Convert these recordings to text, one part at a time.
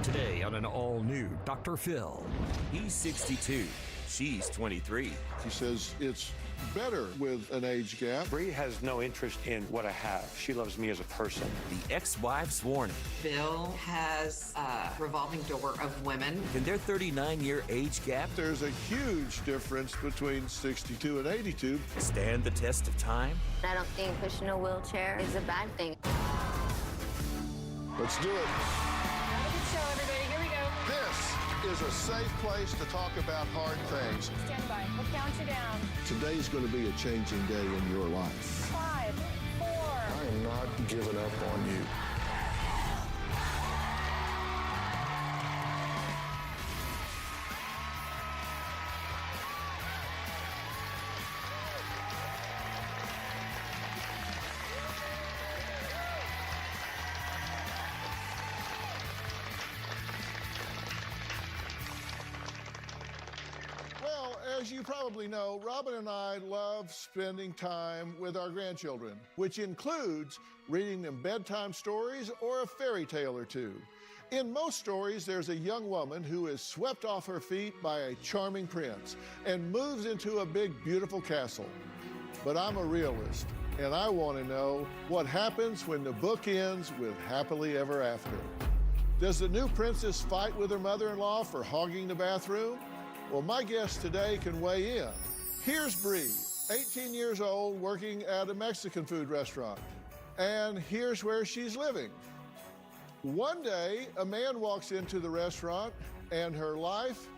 Today on an all-new Dr. Phil. He's 62. She's 23. She says it's better with an age gap. Bree has no interest in what I have. She loves me as a person. The ex-wife's warning. Bill has a revolving door of women. In their 39-year age gap, There's a huge difference between 62 and 82. stand the test of time. I don't think pushing a wheelchair is a bad thing. Let's do it. Have a good show, everybody. Here we go. This is a safe place to talk about hard things. Stand by. We'll count you down. Today's going to be a changing day in your life. 5, 4. I am not giving up on you. Well, as you probably know, Robin and I love spending time with our grandchildren, which includes reading them bedtime stories or a fairy tale or two. In most stories, there's a young woman who is swept off her feet by a charming prince and moves into a big, beautiful castle. But I'm a realist, and I want to know what happens when the book ends with happily ever after. Does the new princess fight with her mother-in-law for hogging the bathroom? Well, my guest today can weigh in. Here's Bree, 18 years old, working at a Mexican food restaurant. And here's where she's living. One day, a man walks into the restaurant and her life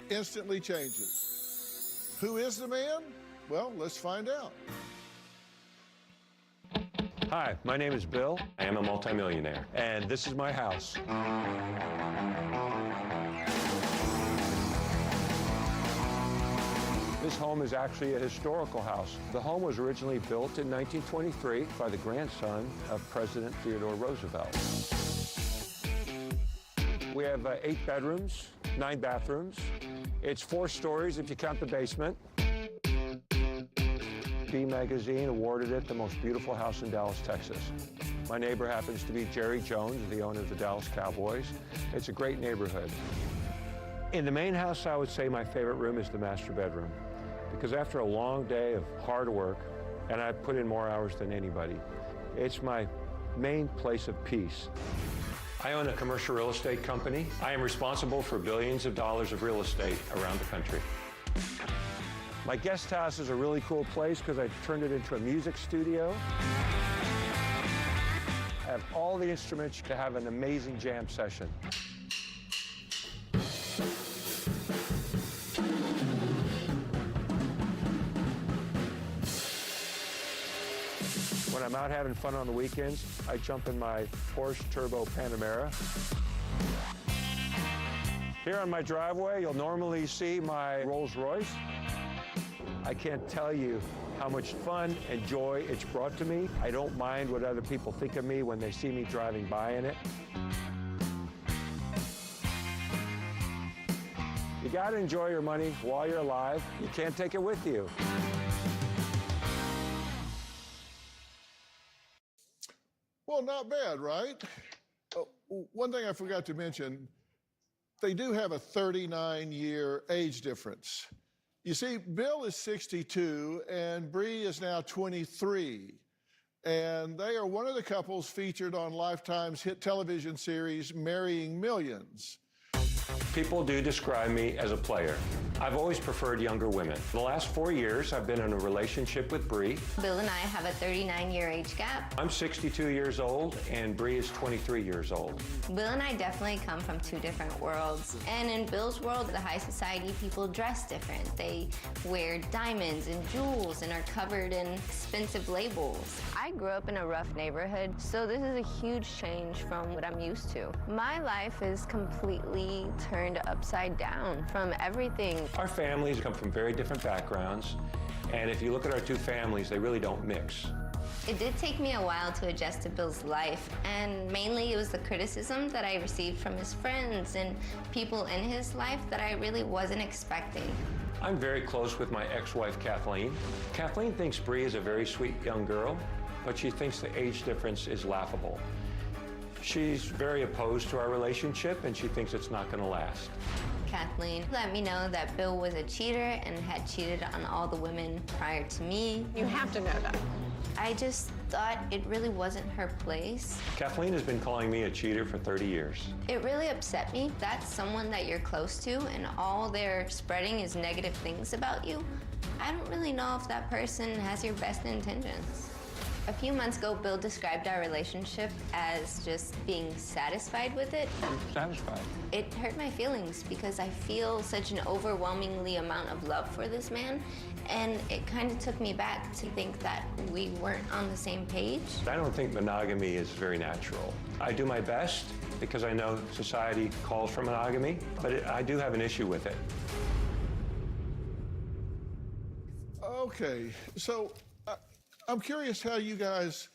instantly changes. Who is the man? Well, let's find out. Hi, my name is Bill. I am a multimillionaire, and this is my house. This home is actually a historical house. The home was originally built in 1923 by the grandson of President Theodore Roosevelt. We have 8 bedrooms, 9 bathrooms. It's 4 stories if you count the basement. B Magazine awarded it the most beautiful house in Dallas, Texas. My neighbor happens to be Jerry Jones, the owner of the Dallas Cowboys. It's a great neighborhood. In the main house, I would say my favorite room is the master bedroom, because after a long day of hard work, and I put in more hours than anybody, it's my main place of peace. I own a commercial real estate company. I am responsible for billions of dollars of real estate around the country. My guest house is a really cool place because I turned it into a music studio. I have all the instruments to have an amazing jam session. When I'm out having fun on the weekends, I jump in my Porsche Turbo Panamera. Here on my driveway, you'll normally see my Rolls Royce. I can't tell you how much fun and joy it's brought to me. I don't mind what other people think of me when they see me driving by in it. You gotta enjoy your money while you're alive. You can't take it with you. Well, not bad, right? One thing I forgot to mention, they do have a 39-year age difference. You see, Bill is 62 and Bree is now 23. And they are one of the couples featured on Lifetime's hit television series, Marrying Millions. People do describe me as a player. I've always preferred younger women. The last 4 years, I've been in a relationship with Bree. Bill and I have a 39-year age gap. I'm 62 years old, and Bree is 23 years old. Bill and I definitely come from 2 different worlds. And in Bill's world, the high society people dress different. They wear diamonds and jewels and are covered in expensive labels. I grew up in a rough neighborhood, so this is a huge change from what I'm used to. My life is completely turned upside down from everything. Our families come from very different backgrounds, and if you look at our 2 families, they really don't mix. It did take me a while to adjust to Bill's life, and mainly it was the criticism that I received from his friends and people in his life that I really wasn't expecting. I'm very close with my ex-wife, Kathleen. Kathleen thinks Bree is a very sweet young girl, but she thinks the age difference is laughable. She's very opposed to our relationship, and she thinks it's not going to last. Kathleen let me know that Bill was a cheater and had cheated on all the women prior to me. You have to know that. I just thought it really wasn't her place. Kathleen has been calling me a cheater for 30 years. It really upset me. That's someone that you're close to, and all they're spreading is negative things about you. I don't really know if that person has your best intentions. A few months ago, Bill described our relationship as just being satisfied with it. Satisfied. It hurt my feelings because I feel such an overwhelmingly amount of love for this man, and it kind of took me back to think that we weren't on the same page. I don't think monogamy is very natural. I do my best because I know society calls for monogamy, but I do have an issue with it. Okay, so I'm curious how you guys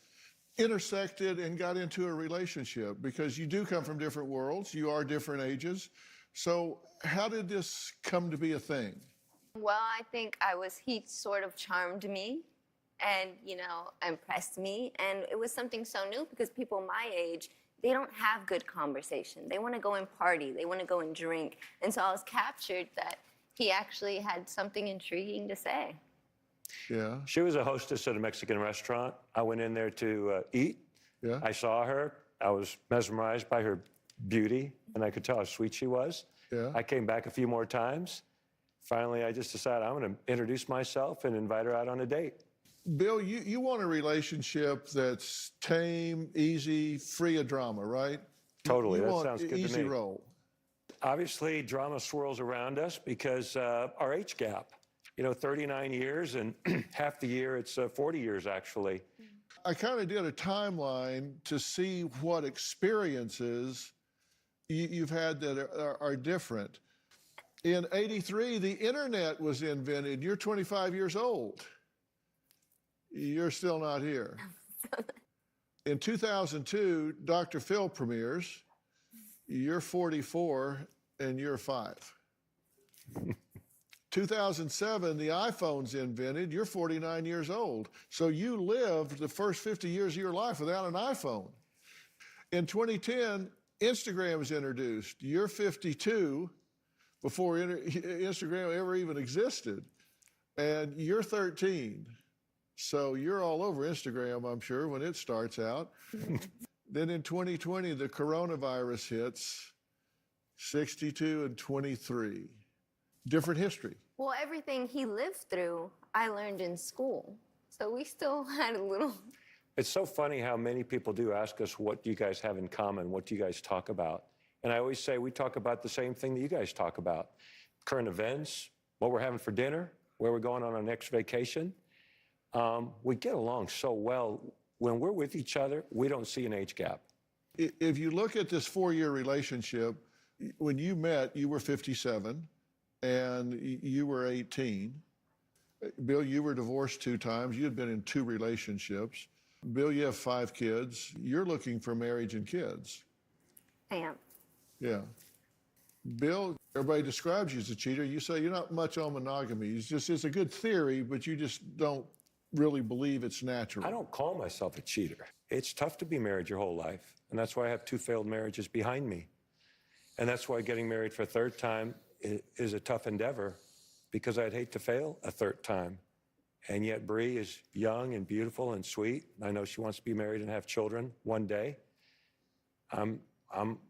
intersected and got into a relationship, because you do come from different worlds, you are different ages. So how did this come to be a thing? Well, I think he sort of charmed me and, impressed me. And it was something so new because people my age, they don't have good conversation. They want to go and party. They want to go and drink. And so I was captured that he actually had something intriguing to say. Yeah. She was a hostess at a Mexican restaurant. I went in there to eat. Yeah. I saw her. I was mesmerized by her beauty, and I could tell how sweet she was. Yeah. I came back a few more times. Finally, I just decided I'm going to introduce myself and invite her out on a date. Bill, you want a relationship that's tame, easy, free of drama, right? Totally. You That want sounds good to me. easy roll. Obviously, drama swirls around us because our age gap. 39 years, and half the year, it's 40 years, actually. I kind of did a timeline to see what experiences you've had that are different. In '83, the internet was invented. You're 25 years old. You're still not here. In 2002, Dr. Phil premieres. You're 44 and you're 5. 2007, the iPhone's invented. You're 49 years old. So you lived the first 50 years of your life without an iPhone. In 2010, Instagram was introduced. You're 52 before Instagram ever even existed. And you're 13. So you're all over Instagram, I'm sure, when it starts out. Then in 2020, the coronavirus hits, 62 and 23. Different history. Well, everything he lived through, I learned in school. So we still had a little... It's so funny how many people do ask us, what do you guys have in common? What do you guys talk about? And I always say we talk about the same thing that you guys talk about. Current events, what we're having for dinner, where we're going on our next vacation. We get along so well. When we're with each other, we don't see an age gap. If you look at this 4-year relationship, when you met, you were 57 and you were 18. Bill, you were divorced 2 times. You had been in 2 relationships. Bill, you have 5 kids. You're looking for marriage and kids. I am. Yeah. Bill, everybody describes you as a cheater. You say you're not much on monogamy. It's a good theory, but you just don't really believe it's natural. I don't call myself a cheater. It's tough to be married your whole life. And that's why I have 2 failed marriages behind me. And that's why getting married for a 3rd time is a tough endeavor, because I'd hate to fail a 3rd time. And yet Bree is young and beautiful and sweet. I know she wants to be married and have children one day. I'm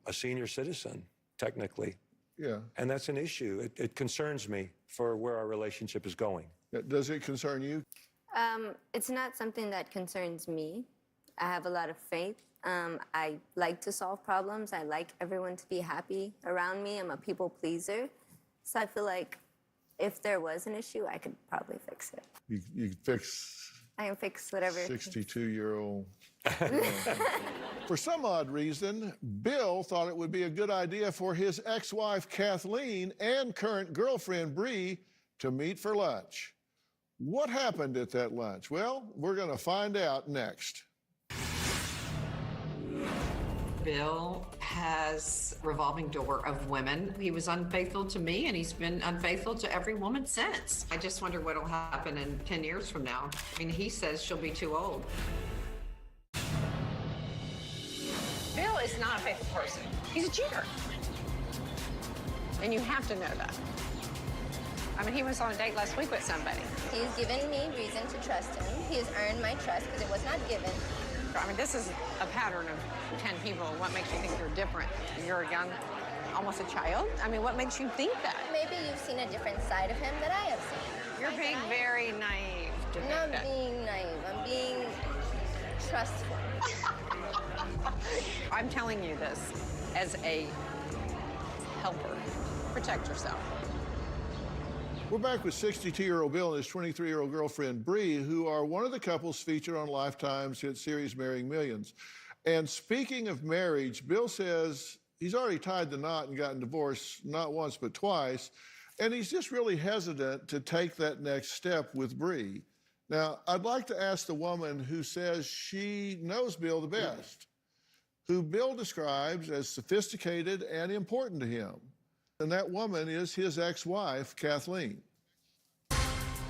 a senior citizen, technically. Yeah. And that's an issue. It concerns me for where our relationship is going. Does it concern you? It's not something that concerns me. I have a lot of faith. I like to solve problems. I like everyone to be happy around me. I'm a people pleaser. So I feel like if there was an issue, I could probably fix it. You fix... I can fix whatever. 62-year-old. For some odd reason, Bill thought it would be a good idea for his ex-wife Kathleen and current girlfriend Bree to meet for lunch. What happened at that lunch? Well, we're going to find out next. Bill has a revolving door of women. He was unfaithful to me, and he's been unfaithful to every woman since. I just wonder what'll happen in 10 years from now. I mean, he says she'll be too old. Bill, is not a faithful person. He's a cheater. And you have to know that. I mean, he was on a date last week with somebody. He's given me reason to trust him. He has earned my trust because it was not given. I mean, this is a pattern of 10 people. What makes you think you're different? You're young, almost a child? I mean, what makes you think that? Maybe you've seen a different side of him that I have seen. You're being very naive to I'm think not that. being naive. I'm being trustful. I'm telling you this as a helper. Protect yourself. We're back with 62-year-old Bill and his 23-year-old girlfriend, Bree, who are one of the couples featured on Lifetime's hit series Marrying Millions. And speaking of marriage, Bill says he's already tied the knot and gotten divorced not once but twice, and he's just really hesitant to take that next step with Bree. Now, I'd like to ask the woman who says she knows Bill the best, who Bill describes as sophisticated and important to him. And that woman is his ex-wife, Kathleen.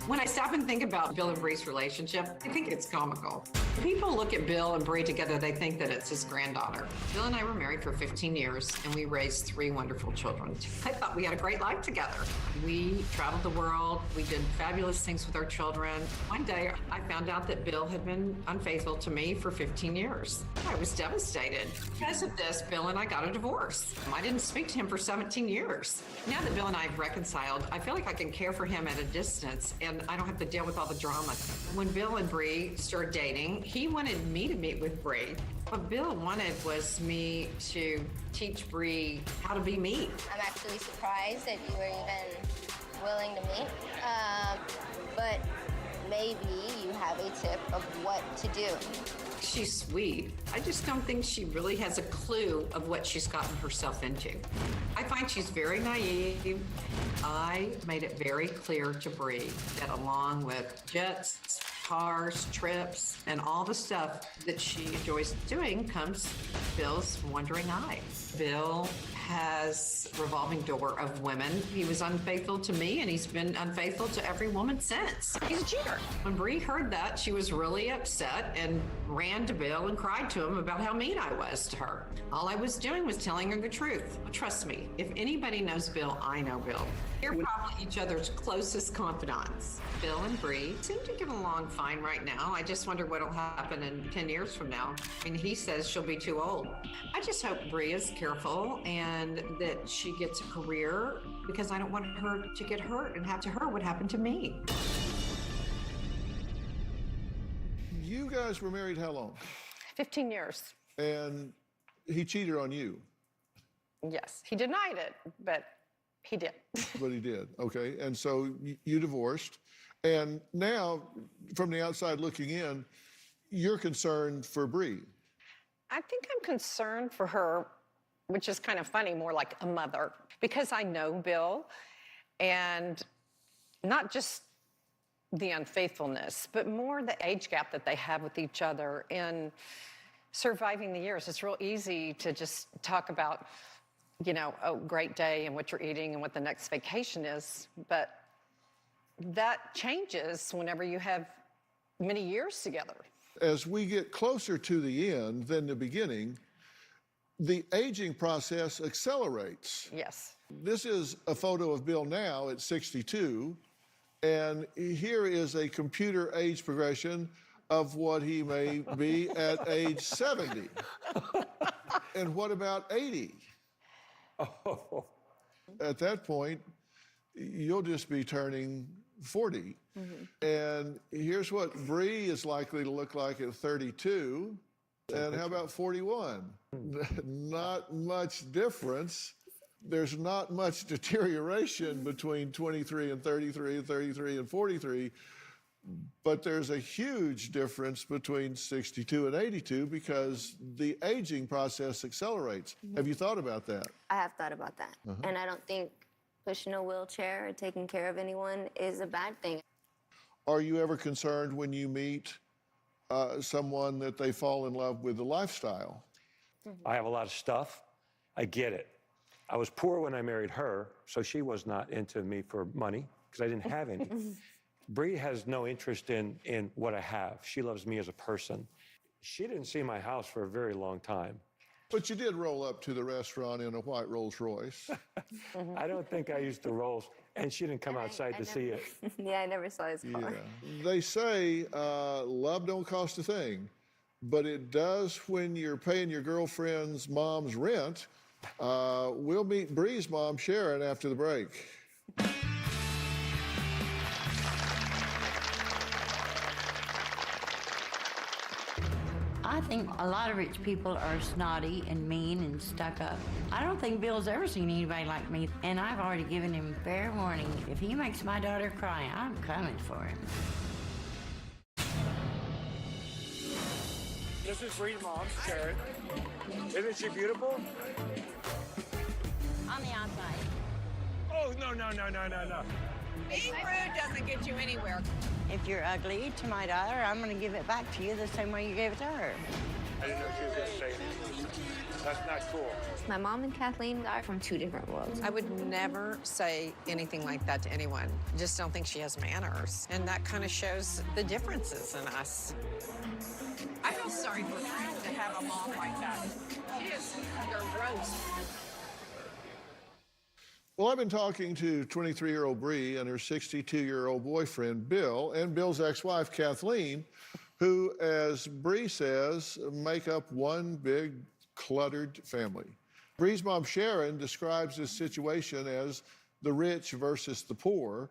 When I stop and think about Bill and Bree's relationship, I think it's comical. People look at Bill and Bree together, they think that it's his granddaughter. Bill and I were married for 15 years, and we raised 3 wonderful children. I thought we had a great life together. We traveled the world. We did fabulous things with our children. One day, I found out that Bill had been unfaithful to me for 15 years. I was devastated. Because of this, Bill and I got a divorce. I didn't speak to him for 17 years. Now that Bill and I have reconciled, I feel like I can care for him at a distance, and I don't have to deal with all the drama. When Bill and Bree started dating, he wanted me to meet with Bree. What Bill wanted was me to teach Bree how to be me. I'm actually surprised that you were even willing to meet. But maybe you have a tip of what to do. She's sweet. I just don't think she really has a clue of what she's gotten herself into. I find she's very naive. I made it very clear to Bree that along with jets, cars, trips, and all the stuff that she enjoys doing comes Bill's wandering eye. Bill has a revolving door of women. He was unfaithful to me, and he's been unfaithful to every woman since. He's a cheater. When Bree heard that, she was really upset and ran to Bill and cried to him about how mean I was to her. All I was doing was telling her the truth. Trust me, if anybody knows Bill, I know Bill. They're probably each other's closest confidants. Bill and Bree seem to get along fine right now. I just wonder what'll happen in 10 years from now. I mean, he says she'll be too old. I just hope Bree is careful and that she gets a career, because I don't want her to get hurt and happen to her what happened to me. You guys were married how long? 15 years. And he cheated on you, Yes. He denied it, but he did. but he did. Okay. And so you divorced. And now, from the outside looking in, you're concerned for Bree. I think I'm concerned for her, which is kind of funny, more like a mother, because I know Bill, and not just the unfaithfulness, but more the age gap that they have with each other in surviving the years. It's real easy to just talk about, you know, oh, great day and what you're eating and what the next vacation is, but that changes whenever you have many years together. As we get closer to the end than the beginning, the aging process accelerates. Yes. This is a photo of Bill now at 62, and here is a computer age progression of what he may be at age 70. And what about 80? Oh. At that point, you'll just be turning 40. And here's what Bree is likely to look like at 32. And how about 41? Not much difference. There's not much deterioration between 23 and 33 and 33 and 43, but there's a huge difference between 62 and 82 because the aging process accelerates. Have you thought about that? I have thought about that. And I don't think pushing a wheelchair or taking care of anyone is a bad thing. Are you ever concerned when you meet someone that they fall in love with the lifestyle? I have a lot of stuff. I get it. I was poor when I married her, so she was not into me for money because I didn't have any. Bree has no interest in what I have. She loves me as a person. She didn't see my house for a very long time. But you did roll up to the restaurant in a white Rolls Royce. I don't think I used the rolls, and she didn't come outside to see it. Yeah, I never saw his car. Yeah. They say love don't cost a thing, but it does when you're paying your girlfriend's mom's rent. We'll meet Bree's mom, Sharon, after the break. I think a lot of rich people are snotty and mean and stuck up. I don't think Bill's ever seen anybody like me, and I've already given him fair warning. If he makes my daughter cry, I'm coming for him. This is Bree's mom, Sharon. Isn't she beautiful? On the outside. Oh, no. Being rude doesn't get you anywhere. If you're ugly to my daughter, I'm going to give it back to you the same way you gave it to her. I didn't know she was going to say that. That's not cool. My mom and Kathleen are from two different worlds. I would never say anything like that to anyone. I just don't think she has manners. And that kind of shows the differences in us. I feel sorry for her to have a mom like that. She is gross. Well, I've been talking to 23-year-old Bree and her 62-year-old boyfriend, Bill, and Bill's ex-wife, Kathleen, who, as Bree says, make up one big cluttered family. Bree's mom, Sharon, describes this situation as the rich versus the poor.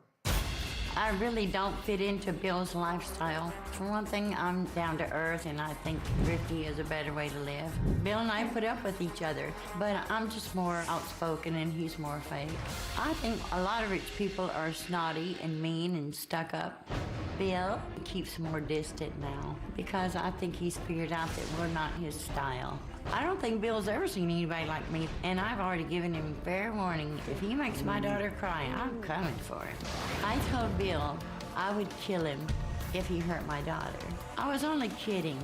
I really don't fit into Bill's lifestyle. For one thing, I'm down to earth, and I think thrifty is a better way to live. Bill and I put up with each other, but I'm just more outspoken and he's more fake. I think a lot of rich people are snotty and mean and stuck up. Bill keeps more distant now because I think he's figured out that we're not his style. I don't think Bill's ever seen anybody like me, and I've already given him fair warning. If he makes my daughter cry, I'm coming for him. I told Bill I would kill him if he hurt my daughter. I was only kidding.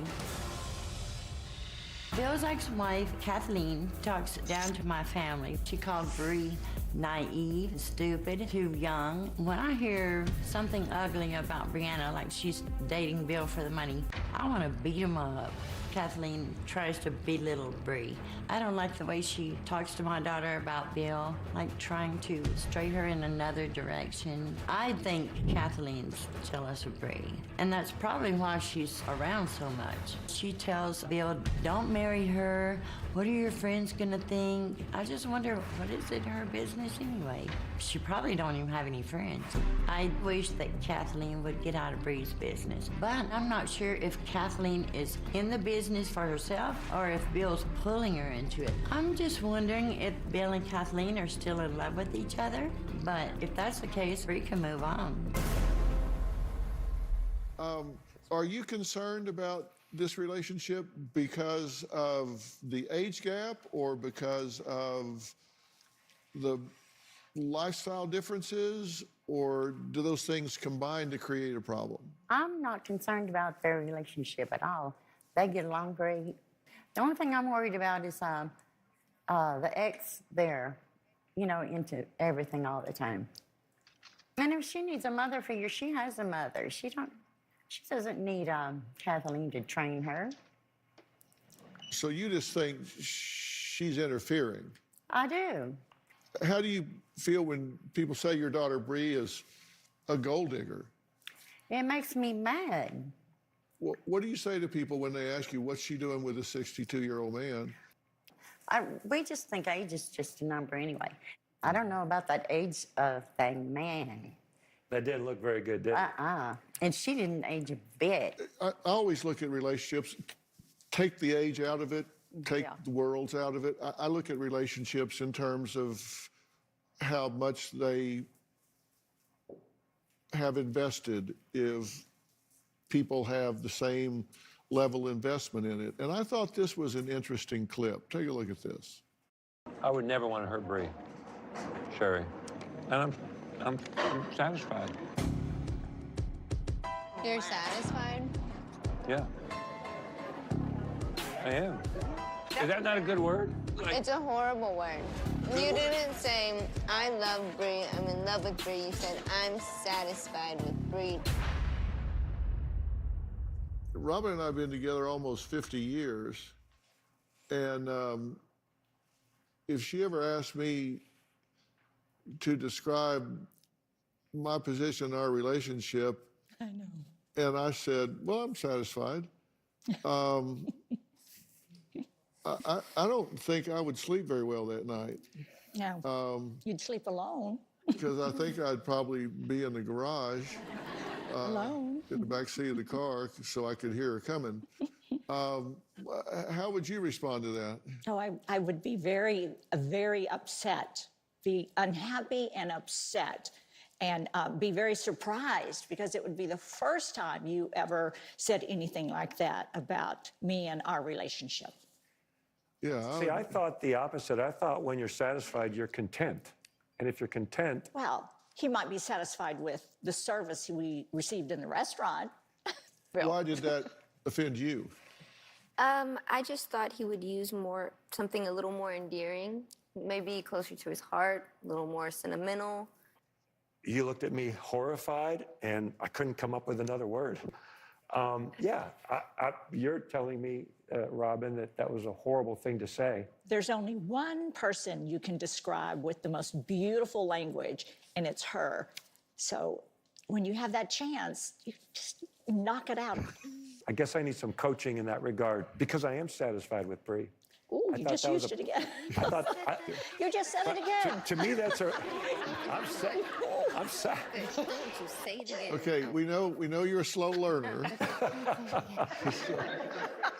Bill's ex-wife, Kathleen, talks down to my family. She called Bree naive, stupid, too young. When I hear something ugly about Brianna, like she's dating Bill for the money, I want to beat him up. Kathleen tries to belittle Bree. I don't like the way she talks to my daughter about Bill, like trying to stray her in another direction. I think Kathleen's jealous of Bree, and that's probably why she's around so much. She tells Bill, don't marry her. What are your friends gonna think? I just wonder, what is it her business anyway? She probably don't even have any friends. I wish that Kathleen would get out of Bree's business, but I'm not sure if Kathleen is in the business for herself or if Bill's pulling her into it. I'm just wondering if Bill and Kathleen are still in love with each other, but if that's the case, Bree can move on. Are you concerned about this relationship because of the age gap or because of the lifestyle differences, or do those things combine to create a problem? I'm not concerned about their relationship at all. They get along great. The only thing I'm worried about is the ex there, you know, into everything all the time. And if she needs a mother figure, she has a mother. She doesn't need Kathleen to train her. So you just think she's interfering? I do. How do you feel when people say your daughter Bree is a gold digger? It makes me mad. What do you say to people when they ask you what's she doing with a 62-year-old man? We just think age is just a number anyway. I don't know about that age thing, man. That didn't look very good, did it? And she didn't age a bit. I always look at relationships, take the age out of it, take the worlds out of it. I look at relationships in terms of how much they have invested if people have the same level investment in it. And I thought this was an interesting clip. Take a look at this. I would never want to hurt Bree, Sherry. And I'm satisfied. You're satisfied? Yeah. I am. Is that not a good word? It's a horrible word. You didn't say, I love Bree, I'm in love with Bree. You said, I'm satisfied with Bree. Robin and I have been together almost 50 years, And if she ever asked me to describe my position in our relationship, I know. and I said, well, I'm satisfied. I don't think I would sleep very well that night. No. You'd sleep alone. Because I think I'd probably be in the garage, Alone. in the back seat of the car, so I could hear her coming. How would you respond to that? Oh, I would be very, very upset, be unhappy and upset, and be very surprised because it would be the first time you ever said anything like that about me and our relationship. Yeah. See, I thought the opposite. I thought when you're satisfied, you're content. And if you're content... Well, he might be satisfied with the service we received in the restaurant. Why did that offend you? I just thought he would use something a little more endearing, maybe closer to his heart, a little more sentimental. You looked at me horrified, and I couldn't come up with another word. You're telling me, Robin, that was a horrible thing to say. There's only one person you can describe with the most beautiful language, and it's her. So when you have that chance, you just knock it out. I guess I need some coaching in that regard because I am satisfied with Bree. Ooh, you just used it again. I thought... You just said it again. To me, that's a... I'm sad. Don't you say it again. Okay, we know you're a slow learner.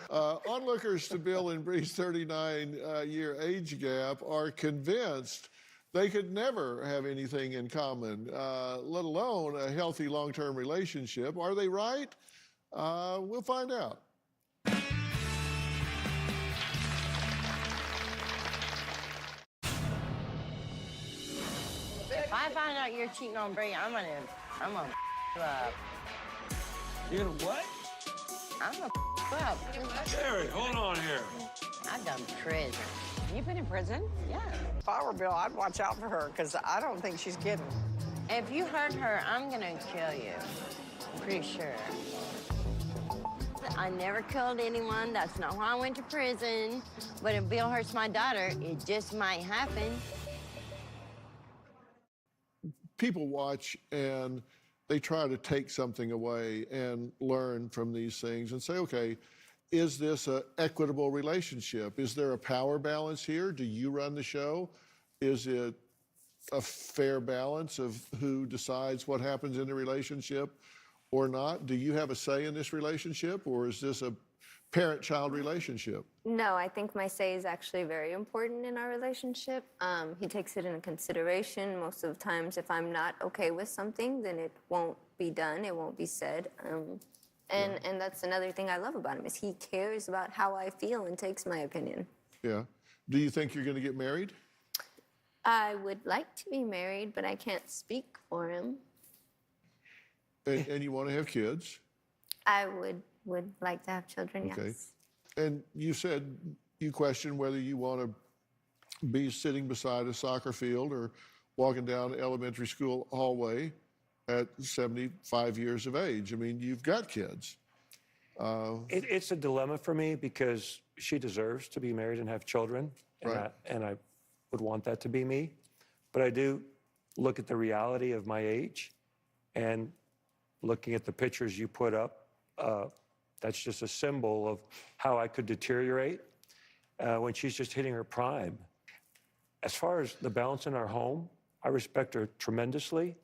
Onlookers to Bill and Bree's 39-year age gap are convinced they could never have anything in common, let alone a healthy long-term relationship. Are they right? We'll find out. If I find out you're cheating on Bree, I'm gonna you up. You're gonna what? I'm gonna up. Jerry, hold on here. I've done prison. You've been in prison? Yeah. If I were Bill, I'd watch out for her because I don't think she's kidding. If you hurt her, I'm gonna kill you. I'm pretty sure. I never killed anyone. That's not why I went to prison. But if Bill hurts my daughter, it just might happen. People watch and they try to take something away and learn from these things and say, okay, is this an equitable relationship? Is there a power balance here? Do you run the show? Is it a fair balance of who decides what happens in the relationship or not? Do you have a say in this relationship, or is this a parent-child relationship? No, I think my say is actually very important in our relationship. He takes it into consideration. Most of the times, if I'm not okay with something, then it won't be done, it won't be said. And that's another thing I love about him, is he cares about how I feel and takes my opinion. Yeah. Do you think you're going to get married? I would like to be married, but I can't speak for him. And you want to have kids? I would like to have children, Okay. yes. And you said you question whether you want to be sitting beside a soccer field or walking down an elementary school hallway at 75 years of age. I mean, you've got kids. It's a dilemma for me because she deserves to be married and have children, and I would want that to be me. But I do look at the reality of my age, and looking at the pictures you put up, that's just a symbol of how I could deteriorate when she's just hitting her prime. As far as the balance in our home, I respect her tremendously.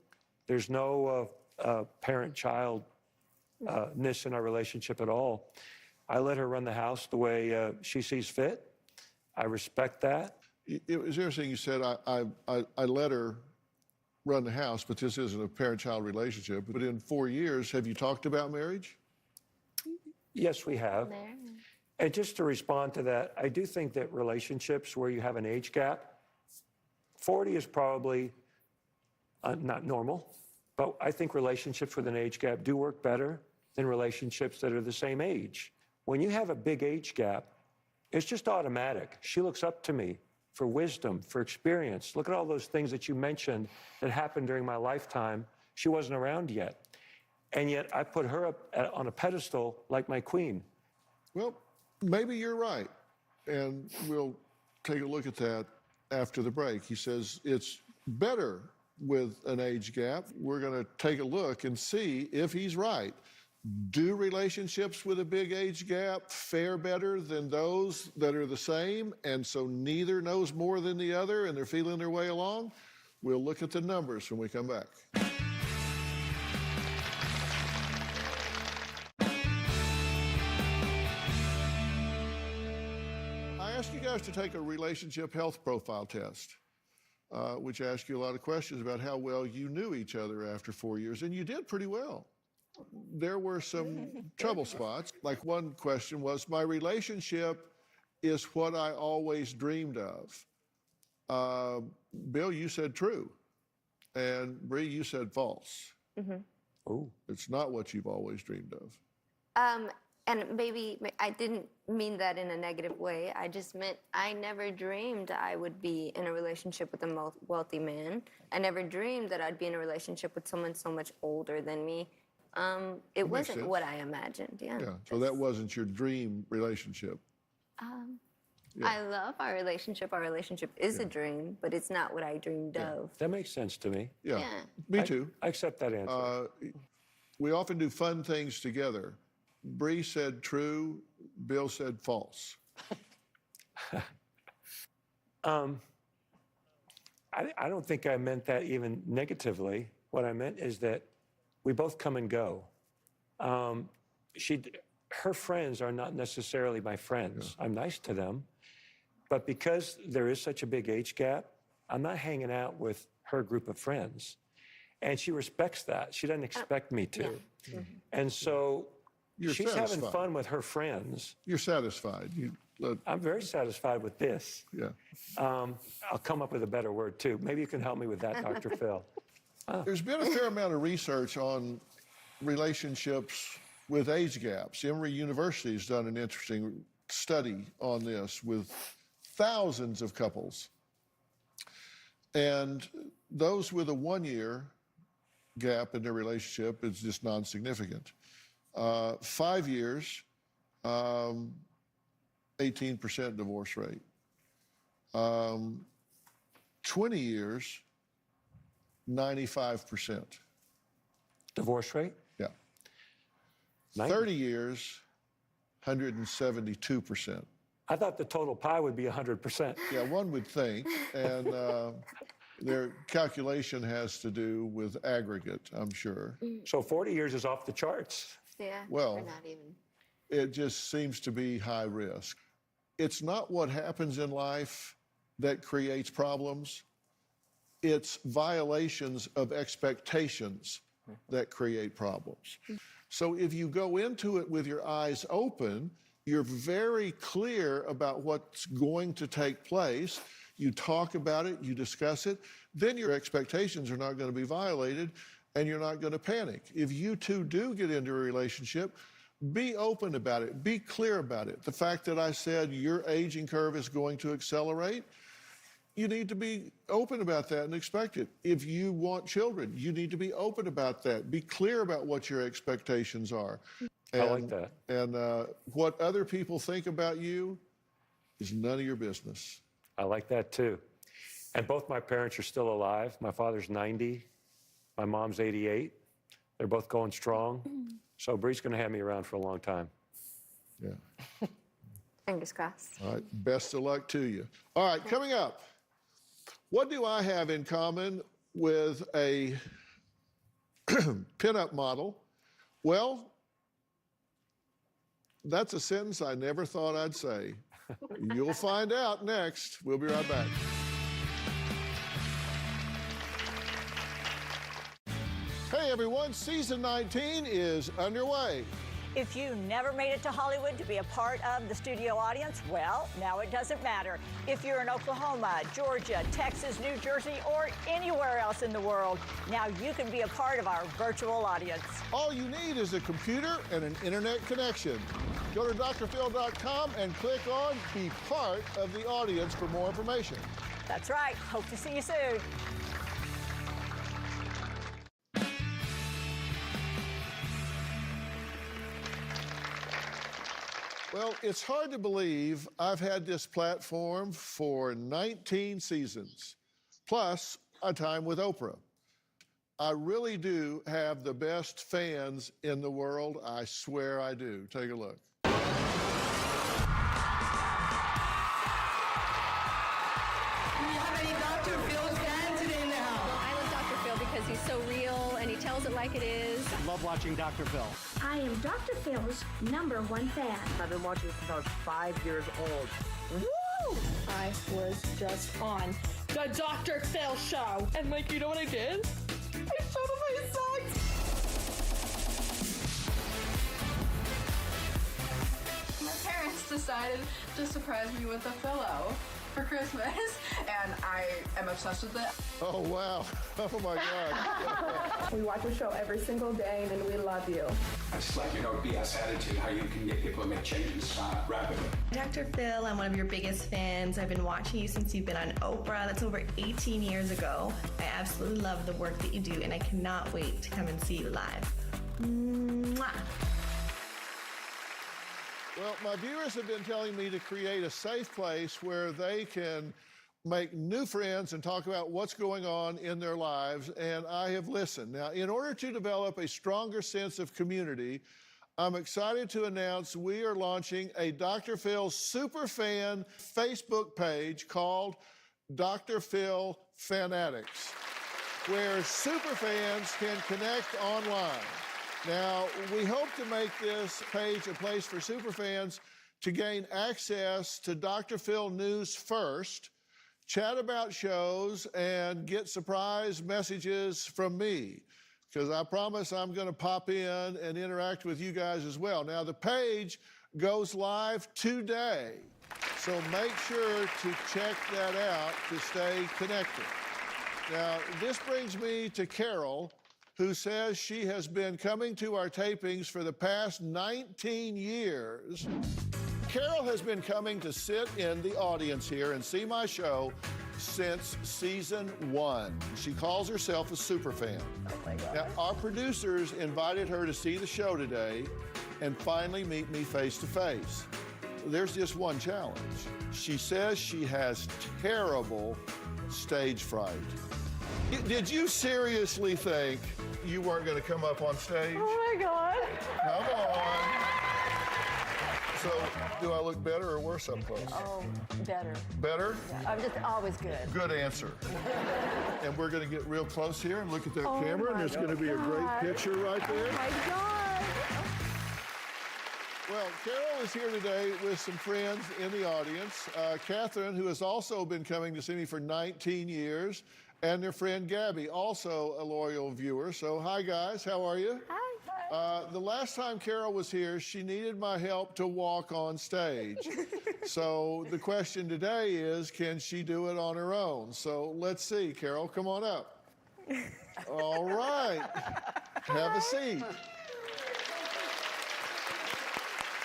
There's no parent-child ness in our relationship at all. I let her run the house the way she sees fit. I respect that. It was interesting you said, I let her run the house, but this isn't a parent-child relationship. But in 4 years, have you talked about marriage? Yes, we have. There. And just to respond to that, I do think that relationships where you have an age gap, 40 is probably not normal, but I think relationships with an age gap do work better than relationships that are the same age. When you have a big age gap, it's just automatic. She looks up to me for wisdom, for experience. Look at all those things that you mentioned that happened during my lifetime. She wasn't around yet. And yet I put her up on a pedestal like my queen. Well, maybe you're right. And we'll take a look at that after the break. He says it's better with an age gap. We're going to take a look and see if he's right. Do relationships with a big age gap fare better than those that are the same, and so neither knows more than the other and they're feeling their way along? We'll look at the numbers when we come back. I asked you guys to take a relationship health profile test, which asks you a lot of questions about how well you knew each other after 4 years, and you did pretty well. There were some trouble spots. Like one question was, my relationship is what I always dreamed of. Bill, you said true. And Bree, you said false. Oh. It's not what you've always dreamed of. And maybe I didn't mean that in a negative way. I just meant I never dreamed I would be in a relationship with a wealthy man. I never dreamed that I'd be in a relationship with someone so much older than me. It wasn't sense. what I imagined, yeah. So that wasn't your dream relationship. I love our relationship. Our relationship is a dream, but it's not what I dreamed of. That makes sense to me. Yeah. Me too. I accept that answer. We often do fun things together. Bree said true, Bill said false. I don't think I meant that even negatively. What I meant is that we both come and go. Her friends are not necessarily my friends. I'm nice to them. But because there is such a big age gap, I'm not hanging out with her group of friends. And she respects that. She doesn't expect me to. Yeah. And so You're she's satisfied. having fun with her friends. You're satisfied. I'm very satisfied with this. Yeah. I'll come up with a better word, too. Maybe you can help me with that, Dr. Phil. There's been a fair amount of research on relationships with age gaps. Emory University has done an interesting study on this with thousands of couples. And those with a 1 year gap in their relationship is just non-significant. 5 years, 18% divorce rate. 20 years, 95%. Divorce rate? Yeah. 90. 30 years, 172%. I thought the total pie would be 100%. Yeah, one would think. And their calculation has to do with aggregate, I'm sure. So 40 years is off the charts. Yeah, Well, or not even. It just seems to be high risk. It's not what happens in life that creates problems. It's violations of expectations that create problems. So if you go into it with your eyes open, you're very clear about what's going to take place. You talk about it, you discuss it, then your expectations are not going to be violated and you're not going to panic. If you two do get into a relationship, be open about it, be clear about it. The fact that I said your aging curve is going to accelerate, you need to be open about that and expect it. If you want children, you need to be open about that. Be clear about what your expectations are. I like that. And what other people think about you is none of your business. I like that too. And both my parents are still alive. My father's 90. My mom's 88. They're both going strong. So Bree's going to have me around for a long time. Yeah. Fingers crossed. All right. Best of luck to you. All right. Coming up, what do I have in common with a pinup model? Well, that's a sentence I never thought I'd say. You'll find out next. We'll be right back. Hey everyone, season 19 is underway. If you never made it to Hollywood to be a part of the studio audience, well, now it doesn't matter. If you're in Oklahoma, Georgia, Texas, New Jersey, or anywhere else in the world, now you can be a part of our virtual audience. All you need is a computer and an internet connection. Go to drphil.com and click on Be Part of the Audience for more information. That's right. Hope to see you soon. Well, it's hard to believe I've had this platform for 19 seasons, plus a time with Oprah. I really do have the best fans in the world. I swear I do. Take a look. Because he's so real and he tells it like it is. I love watching Dr. Phil. I am Dr. Phil's #1 fan. I've been watching since I was 5 years old. Woo! I was just on the Dr. Phil show. And you know what I did? I showed him my socks. My parents decided to surprise me with a pillow for Christmas, and I am obsessed with it. Oh, wow. Oh, my God. We watch the show every single day, and we love you. It's like, BS attitude, how you can get people to make changes rapidly. Dr. Phil, I'm one of your biggest fans. I've been watching you since you've been on Oprah. That's over 18 years ago. I absolutely love the work that you do, and I cannot wait to come and see you live. Mwah. Well, my viewers have been telling me to create a safe place where they can make new friends and talk about what's going on in their lives, and I have listened. Now, in order to develop a stronger sense of community, I'm excited to announce we are launching a Dr. Phil Superfan Facebook page called Dr. Phil Fanatics, where superfans can connect online. Now, we hope to make this page a place for superfans to gain access to Dr. Phil news first, chat about shows, and get surprise messages from me, because I promise I'm going to pop in and interact with you guys as well. Now, the page goes live today, so make sure to check that out to stay connected. Now, this brings me to Carol, who says she has been coming to our tapings for the past 19 years. Carol has been coming to sit in the audience here and see my show since season 1. She calls herself a superfan. Oh my God. Now, our producers invited her to see the show today and finally meet me face to face. There's just one challenge. She says she has terrible stage fright. Did you seriously think you weren't going to come up on stage? Oh my God. Come on. So, do I look better or worse up close? Oh, better. Better? Yeah, I'm just always good. Good answer. And we're going to get real close here and look at that Oh camera, and my there's going to be a great God. picture right there. Oh my God. Well, Carol is here today with some friends in the audience. Catherine, who has also been coming to see me for 19 years, and their friend Gabby, also a loyal viewer. So, hi guys, how are you? Hi. The last time Carol was here, she needed my help to walk on stage. So the question today is, can she do it on her own? So let's see. Carol, come on up. All right. Have a seat.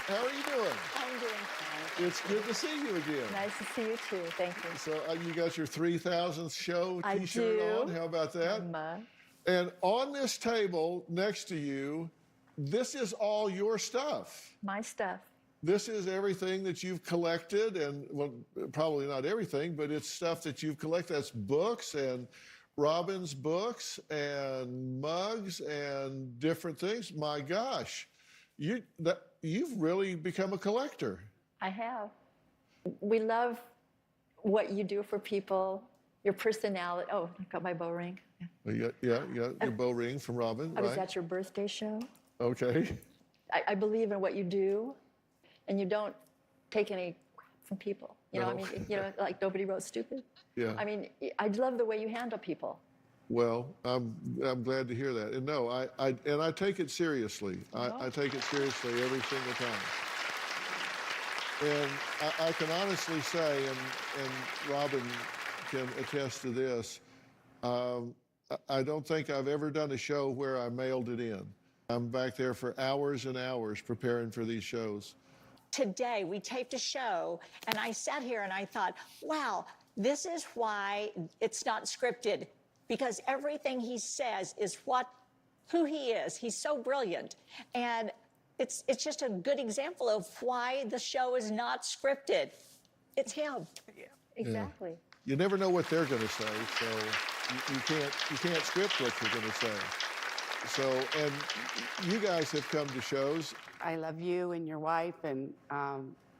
How are you doing? I'm doing fine. It's good to see you again. Nice to see you too. Thank you. So you got your 3,000th show I T-shirt do. on. How about that? Mug. And on this table next to you, this is all your stuff. My stuff. This is everything that you've collected, and well, probably not everything, but it's stuff that you've collected. That's books and Robin's books and mugs and different things. My gosh, you've really become a collector. I have. We love what you do for people, your personality. Oh, I got my bow ring. Yeah, you got your bow ring from Robin, I was right? at your birthday show. Okay. I believe in what you do, and you don't take any crap from people. You know, No. I mean, like nobody wrote stupid. Yeah. I mean, I love the way you handle people. Well, I'm glad to hear that. And no, I take it seriously. I take it seriously every single time. And I can honestly say, and Robin can attest to this, I don't think I've ever done a show where I mailed it in. I'm back there for hours and hours preparing for these shows. Today, we taped a show, and I sat here and I thought, wow, this is why it's not scripted, because everything he says is who he is. He's so brilliant. And It's just a good example of why the show is not scripted. It's him. Yeah, exactly. You never know what they're going to say, so you can't script what you're going to say. So, and you guys have come to shows. I love you and your wife, and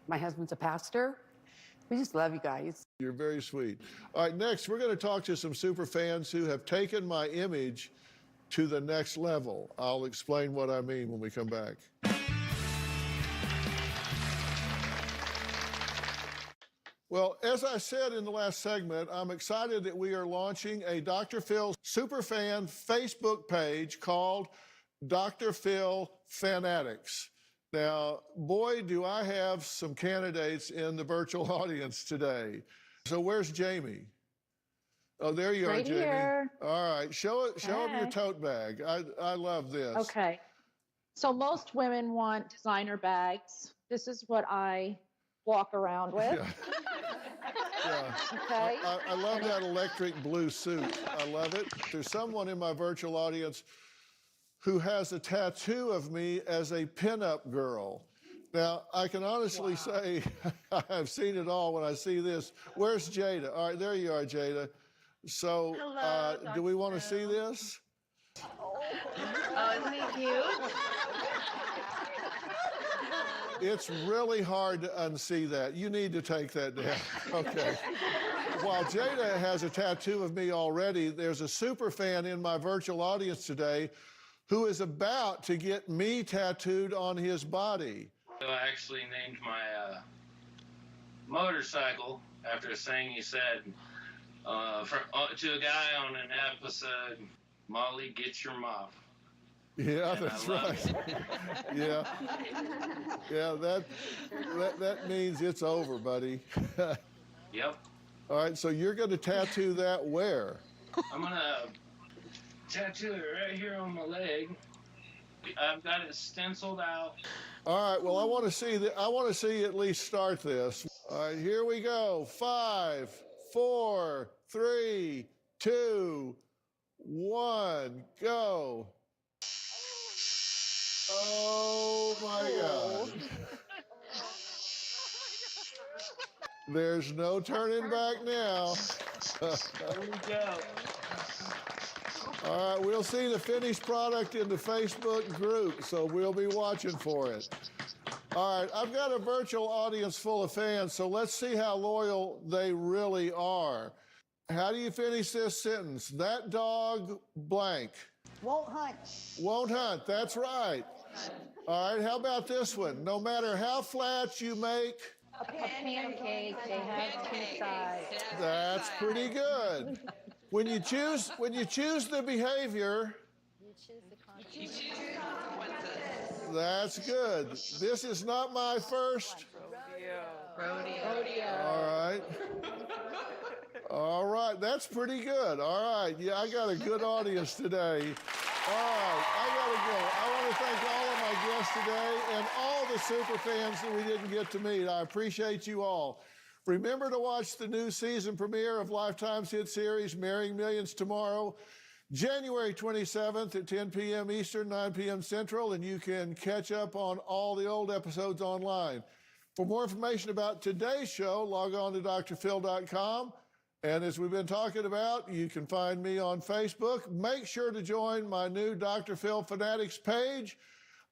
my husband's a pastor. We just love you guys. You're very sweet. All right, next we're going to talk to some super fans who have taken my image to the next level. I'll explain what I mean when we come back. Well, as I said in the last segment, I'm excited that we are launching a Dr. Phil Superfan Facebook page called Dr. Phil Fanatics. Now, boy, do I have some candidates in the virtual audience today. So where's Jamie? Oh, there you are, Jamie. Here. All right, show them your tote bag. I love this. Okay. So most women want designer bags. This is what I walk around with. Yeah. Yeah. Okay. I love that electric blue suit. I love it. There's someone in my virtual audience who has a tattoo of me as a pinup girl. Now, I can honestly say I've seen it all when I see this. Where's Jada? All right, there you are, Jada. So, do we want to see this? Oh, isn't he cute? It's really hard to unsee that. You need to take that down. Okay. While Jada has a tattoo of me already, there's a super fan in my virtual audience today who is about to get me tattooed on his body. I actually named my motorcycle after a saying he said to a guy on an episode, "Molly, get your mop." Yeah, And that's right. Yeah. Yeah, that means it's over, buddy. Yep. All right, so you're going to tattoo that where? I'm gonna tattoo it right here on my leg. I've got it stenciled out. All right, well, I want to see you at least start this. All right, here we go. 5, 4, 3, 2, 1, go. Oh my God. There's no turning back now. There we go. All right, we'll see the finished product in the Facebook group, so we'll be watching for it. All right, I've got a virtual audience full of fans, so let's see how loyal they really are. How do you finish this sentence? That dog blank. Won't hunt. Won't hunt, that's right. All right, how about this one? No matter how flat you make... A pancake, they have two sides. That's pretty good. When you choose the behavior... You choose the consequences. That's good. This is not my first... Rodeo. All right, that's pretty good. All right, yeah, I got a good audience today. All right, I gotta go. I want to thank all of my guests today and all the super fans that we didn't get to meet. I appreciate you all. Remember to watch the new season premiere of Lifetime's hit series, Marrying Millions, tomorrow, January 27th at 10 p.m. Eastern, 9 p.m. Central, and you can catch up on all the old episodes online. For more information about today's show, log on to drphil.com. And as we've been talking about, you can find me on Facebook. Make sure to join my new Dr. Phil Fanatics page.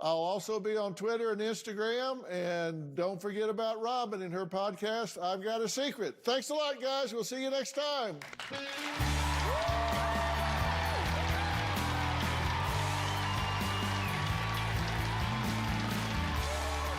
I'll also be on Twitter and Instagram. And don't forget about Robin and her podcast, I've Got a Secret. Thanks a lot, guys. We'll see you next time.